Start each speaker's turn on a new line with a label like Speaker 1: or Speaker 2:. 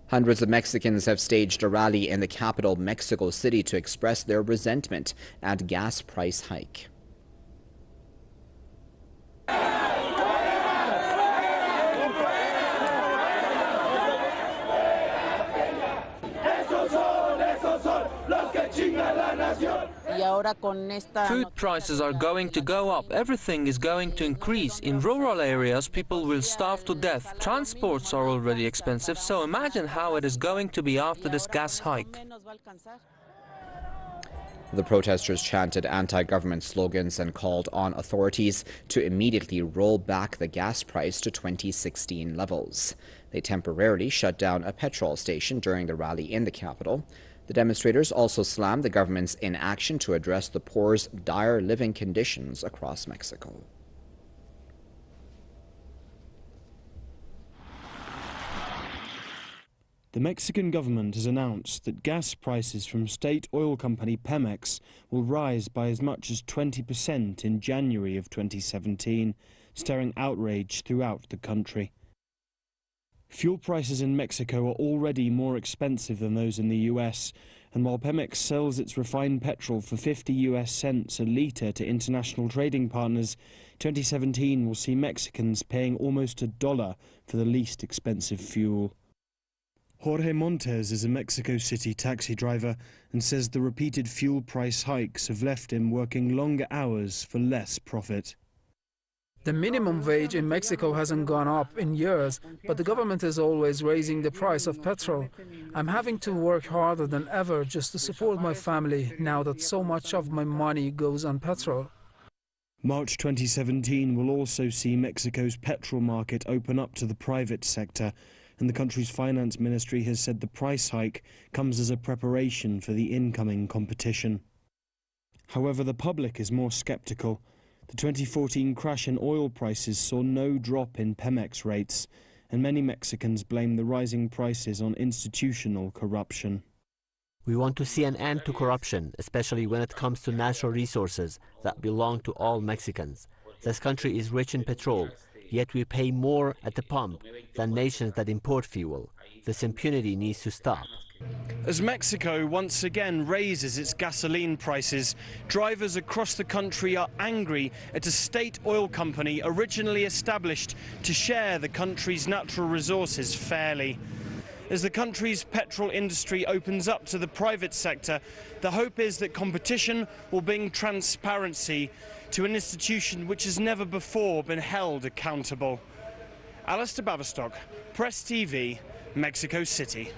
Speaker 1: Hundreds of Mexicans have staged a rally in the capital, Mexico City, to express their resentment at gas price hike.
Speaker 2: Food prices are going to go up. Everything is going to increase. In rural areas, people will starve to death. Transports are already expensive, so imagine how it is going to be after this gas hike.
Speaker 1: The protesters chanted anti-government slogans and called on authorities to immediately roll back the gas price to 2016 levels. They temporarily shut down a petrol station during the rally in the capital. The demonstrators also slammed the government's inaction to address the poor's dire living conditions across Mexico.
Speaker 3: The Mexican government has announced that gas prices from state oil company Pemex will rise by as much as 20% in January of 2017, stirring outrage throughout the country. Fuel prices in Mexico are already more expensive than those in the US, and while Pemex sells its refined petrol for 50 US cents a litre to international trading partners, 2017 will see Mexicans paying almost $1 for the least expensive fuel. Jorge Montes is a Mexico City taxi driver and says the repeated fuel price hikes have left him working longer hours for less profit.
Speaker 4: The minimum wage in Mexico hasn't gone up in years, but the government is always raising the price of petrol. I'm having to work harder than ever just to support my family now that so much of my money goes on petrol.
Speaker 3: March 2017 will also see Mexico's petrol market open up to the private sector, and the country's finance ministry has said the price hike comes as a preparation for the incoming competition. However, the public is more skeptical. The 2014 crash in oil prices saw no drop in Pemex rates, and many Mexicans blame the rising prices on institutional corruption.
Speaker 5: We want to see an end to corruption, especially when it comes to natural resources that belong to all Mexicans. This country is rich in petrol, yet we pay more at the pump than nations that import fuel. This impunity needs to stop.
Speaker 3: As Mexico once again raises its gasoline prices, drivers across the country are angry at a state oil company originally established to share the country's natural resources fairly. As the country's petrol industry opens up to the private sector, the hope is that competition will bring transparency to an institution which has never before been held accountable. Alistair Baverstock, Press TV, Mexico City.